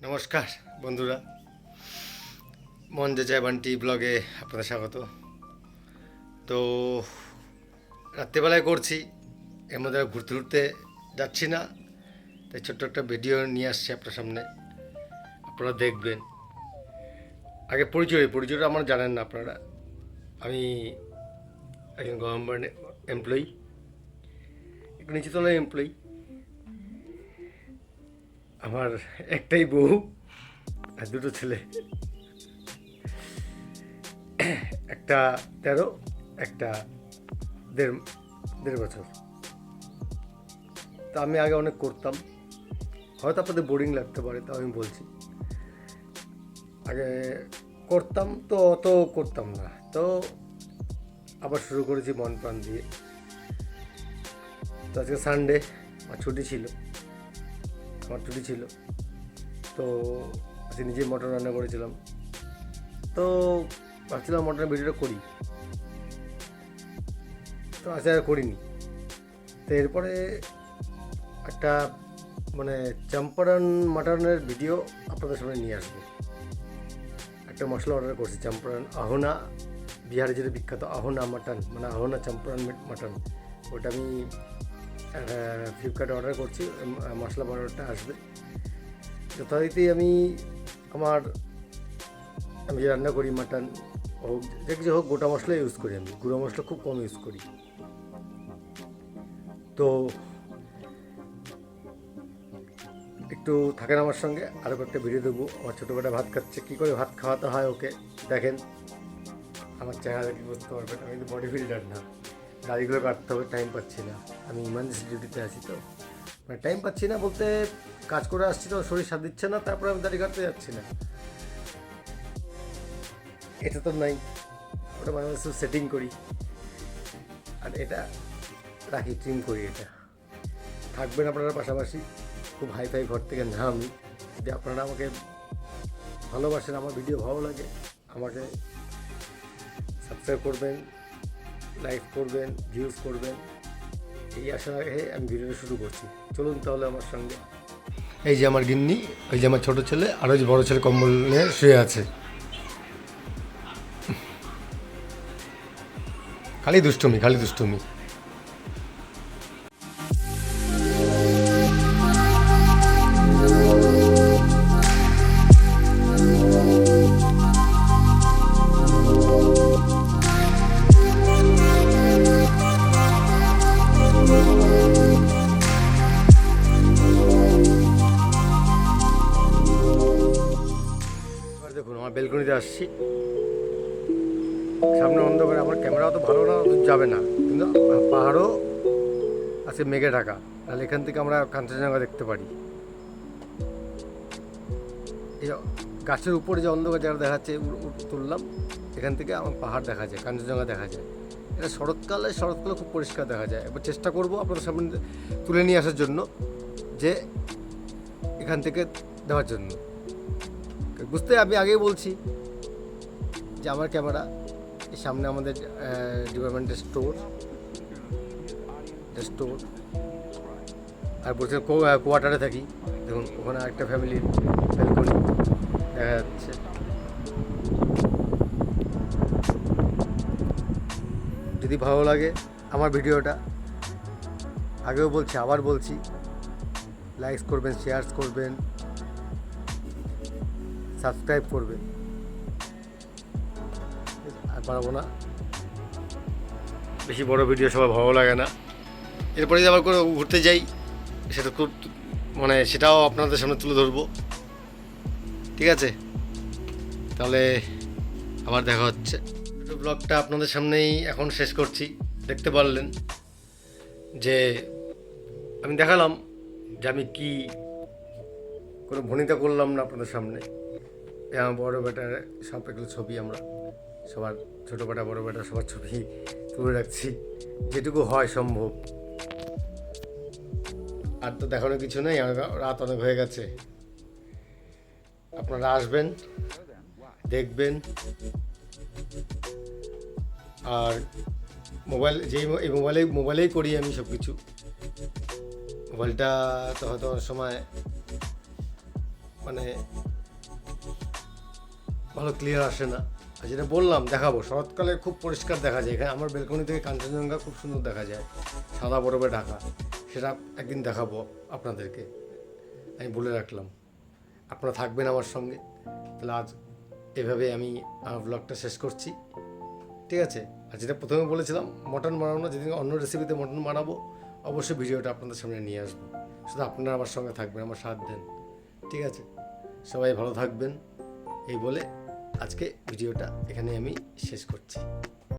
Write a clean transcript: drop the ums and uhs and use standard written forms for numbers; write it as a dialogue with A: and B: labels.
A: নমস্কার বন্ধুরা, মন যে চায় বান্টি ব্লগে আপনাদের স্বাগত। তো রাত্রিবেলায় করছি, এর মধ্যে ঘুরতে ঘুরতে যাচ্ছি না, তাই ছোট্ট একটা ভিডিও নিয়ে আসছি আপনার সামনে, আপনারা দেখবেন। আগে পরিচয়টা আমার জানেন না আপনারা। আমি একজন গভর্নমেন্ট এমপ্লয়ি, একটু নিচুতলায় এমপ্লয়ি। আমার একটাই বউ আর দুটো ছেলে, একটা 13, একটা দেড় দেড় বছর। তা আমি আগে অনেক করতাম, হয়তো আপনাদের বোরিং লাগতে পারে, তাও আমি বলছি। আগে করতাম তো অত করতাম না, তো আবার শুরু করেছি মন প্রাণ দিয়ে। তো আজকে সানডে, আমার ছুটি ছিল, তো আজকে নিজেই মটন রান্না করেছিলাম। তো ভাবছিলাম মটনের ভিডিওটা করি, তো আজকে আর করিনি। তো এরপরে একটা চম্পারন মাটনের ভিডিও আপনাদের সামনে নিয়ে আসবো। একটা মশলা অর্ডার করছি, চম্পারন আহোনা, বিহারে যেটা বিখ্যাত আহোনা মাটন, আহোনা চম্পারন মাটন, ওটা আমি ফ্লিপকার্টে অর্ডার করছি। মশলা বানানোটা আসবে যথারীতি। আমি যে রান্না করি, মাটন হোক যে কিছু হোক, গোটা মশলা ইউজ করি। আমি গুঁড়ো মশলা খুব কম ইউজ করি। তো একটু থাকেন আমার সঙ্গে, আরও একটা ভিডিও দেবো। আমার ছোটোবেলা ভাত খাচ্ছে, কী করে ভাত খাওয়াতে হয় ওকে দেখেন। আমার চেহারা দেখে বুঝতে পারবেন আমি কিন্তু বডি বিল্ডার না। দাড়িগুলো কাটতে হবে, টাইম পাচ্ছি না। আমি ইমার্জেন্সি ডিউটিতে আছি, তো টাইম পাচ্ছি না বলতে, কাজ করে আসছি তো শরীর সাথ দিচ্ছে না, তারপরে আমি দাড়ি কাটতে যাচ্ছি না। এটা তো নাই, ওটা মাঝে মাঝে সেটিং করি, আর এটা রাখি, ট্রিম করি। এটা থাকবেন আপনারা পাশাপাশি। খুব হাইফাই ঘর থেকে না আমি, যদি আপনারা আমাকে ভালোবাসেন, আমার ভিডিও ভালো লাগে, আমাকে সাবস্ক্রাইব করবেন, লাইক করবেন, ভিউজ করবেন, এই আশা রেখে আমি ভিডিওটা শুরু করছি। চলুন তাহলে আমার সঙ্গে। এই যে আমার গিন্নি, ওই যে আমার ছোটো ছেলে, আর ওই যে বড়ো ছেলে কম্বল নিয়ে শুয়ে আছে। খালি দুষ্টুমি। দেখুন, আমার বেলকনিতে আসছি, সামনে অন্ধকারে, আমার ক্যামেরাও তো ভালো না, যাবে না, কিন্তু পাহাড়ও আছে মেঘে ঢাকা, তাহলে এখান থেকে আমরা কাঞ্চনজঙ্ঘা দেখতে পারি। এই গাছের উপরে যে অন্ধকার জায়গা দেখা যাচ্ছে, তুললাম, এখান থেকে আমার পাহাড় দেখা যায়, কাঞ্চনজঙ্ঘা দেখা যায়। এটা শরৎকালে খুব পরিষ্কার দেখা যায়। এবার চেষ্টা করব আপনাদের সামনে তুলে নিয়ে আসার জন্য, যে এখান থেকে দেওয়ার জন্য। বুঝতে আমি আগেই বলছি যে আমার ক্যামেরা, এই সামনে আমাদের ডিপার্টমেন্টের স্টোর, আর বলছে কোয়ার্টারে থাকি। দেখুন ওখানে আরেকটা ফ্যামিলির ব্যালকনি দেখা যাচ্ছে। যদি ভালো লাগে আমার ভিডিওটা, আগেও বলছি আবার বলছি, লাইক করবেন, শেয়ার করবেন, সাবস্ক্রাইব করবেন। আর পারবো না, বেশি বড় ভিডিও সবার ভালো লাগে না। এরপরে যদি আবার করে ঘুরতে যাই, সেটা খুব সেটাও আপনাদের সামনে তুলে ধরবো। ঠিক আছে, তাহলে আবার দেখা হচ্ছে। ব্লগটা আপনাদের সামনেই এখন শেষ করছি। দেখতে পারলেন যে আমি দেখালাম যে আমি কি কোনো ভনিতা করলাম না আপনাদের সামনে। আমার বড়ো বেটার সব এগুলো ছবি, আমরা সবার ছোটো বেটা বড়ো বেটা সবার ছবি তুলে রাখছি, যেটুকু হয় সম্ভব। আর তো দেখানোর কিছু নেই, রাত অনেক হয়ে গেছে। আপনারা আসবেন, দেখবেন। আর এই মোবাইলেই করি আমি সব কিছু। মোবাইলটা তো হয়তো অনেক সময় মানে ভালো ক্লিয়ার আসে না। আর যেটা বললাম দেখাবো, শরৎকালে খুব পরিষ্কার দেখা যায়। এখানে আমার বেলকনি থেকে কাঞ্চনজঙ্ঘা খুব সুন্দর দেখা যায়, সাদা বরফে ঢাকা। সেটা একদিন দেখাবো আপনাদেরকে, আমি বলে রাখলাম। আপনারা থাকবেন আমার সঙ্গে। তাহলে আজ এভাবে আমি আমার ব্লগটা শেষ করছি, ঠিক আছে? আর যেটা প্রথমে বলেছিলাম মটন বানানো, যেদিন অন্য রেসিপিতে মটন বানাবো অবশ্যই ভিডিওটা আপনাদের সামনে নিয়ে আসবো। শুধু আপনারা আমার সঙ্গে থাকবেন, আমার সাথ দেন, ঠিক আছে? সবাই ভালো থাকবেন এই বলে আজকে ভিডিওটা এখানে আমি শেষ করছি।